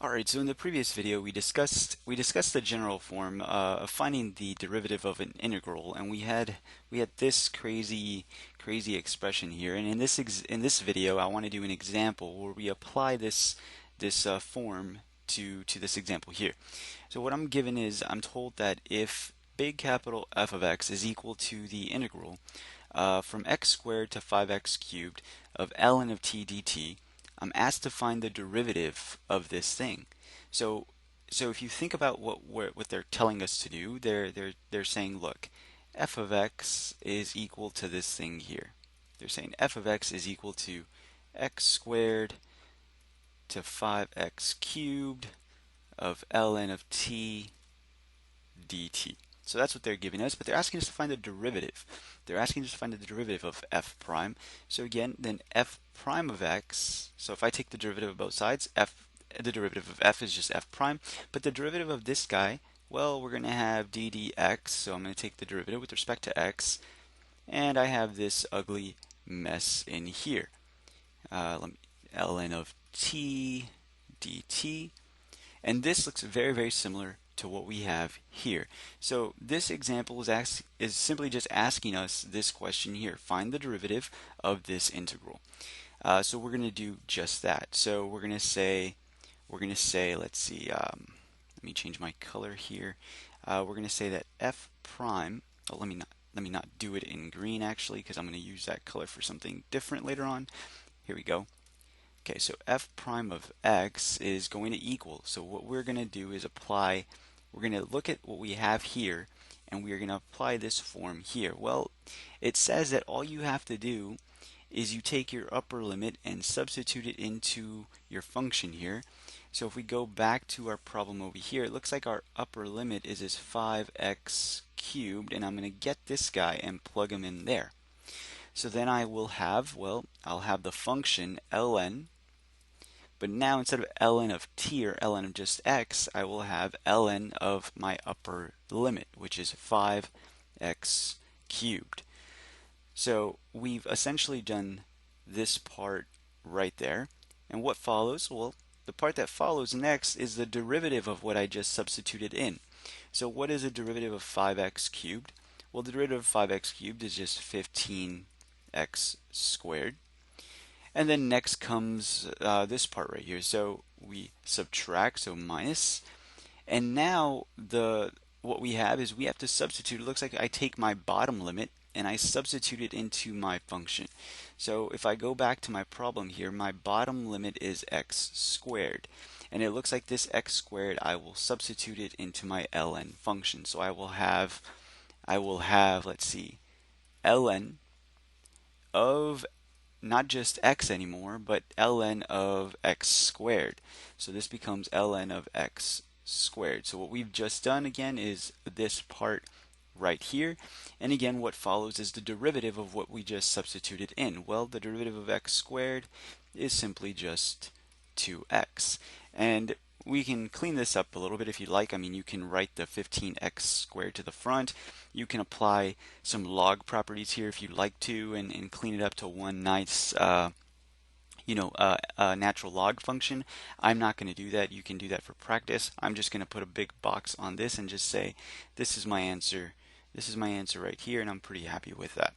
Alright, so in the previous video we discussed the general form of finding the derivative of an integral, and we had this crazy expression here. And in this video I want to do an example where we apply this form to this example here. So what I'm given is I'm told that if big capital F of x is equal to the integral from x squared to 5x cubed of ln of t dt, I'm asked to find the derivative of this thing. So if you think about what they're telling us to do, they're saying, look, f of x is equal to this thing here. They're saying f of x is equal to x squared to 5x cubed of ln of t dt. So that's what they're giving us, but they're asking us to find the derivative. They're asking us to find the derivative of f prime. So again, then f prime of x, so if I take the derivative of both sides, the derivative of f is just f prime, but the derivative of this guy, well, we're going to have d dx, so I'm going to take the derivative with respect to x, and I have this ugly mess in here. Ln of t dt, and this looks very similar to what we have here. So this example is simply just asking us this question here: find the derivative of this integral. So we're going to do just that. So we're going to say, let's see, let me change my color here. We're going to say that f prime. Oh, let me not do it in green actually, because I'm going to use that color for something different later on. Here we go. Okay, so f prime of x is going to equal. So what we're going to do is we're going to look at what we have here, and we're going to apply this form here. Well, it says that all you have to do is you take your upper limit and substitute it into your function here. So if we go back to our problem over here, it looks like our upper limit is this 5x cubed, and I'm going to get this guy and plug him in there. So then I will have, well, I'll have the function ln, but now instead of ln of t or ln of just x, I will have ln of my upper limit, which is 5x cubed. So we've essentially done this part right there. And what follows? Well, the part that follows next is the derivative of what I just substituted in. So what is the derivative of 5x cubed? Well, the derivative of 5x cubed is just 15x squared. And then next comes this part right here. So we subtract, so minus. And now what we have is we have to substitute. It looks like I take my bottom limit and I substitute it into my function. So if I go back to my problem here, my bottom limit is x squared. And it looks like this x squared, I will substitute it into my ln function. So I will have, let's see, ln of not just x anymore, but ln of x squared. So this becomes ln of x squared. So what we've just done again is this part right here. And again, what follows is the derivative of what we just substituted in. Well, the derivative of x squared is simply just 2x. And we can clean this up a little bit if you like. I mean, you can write the 15x squared to the front. You can apply some log properties here if you'd like to, and clean it up to one nice natural log function. I'm not going to do that. You can do that for practice. I'm just going to put a big box on this and just say, this is my answer. This is my answer right here, and I'm pretty happy with that.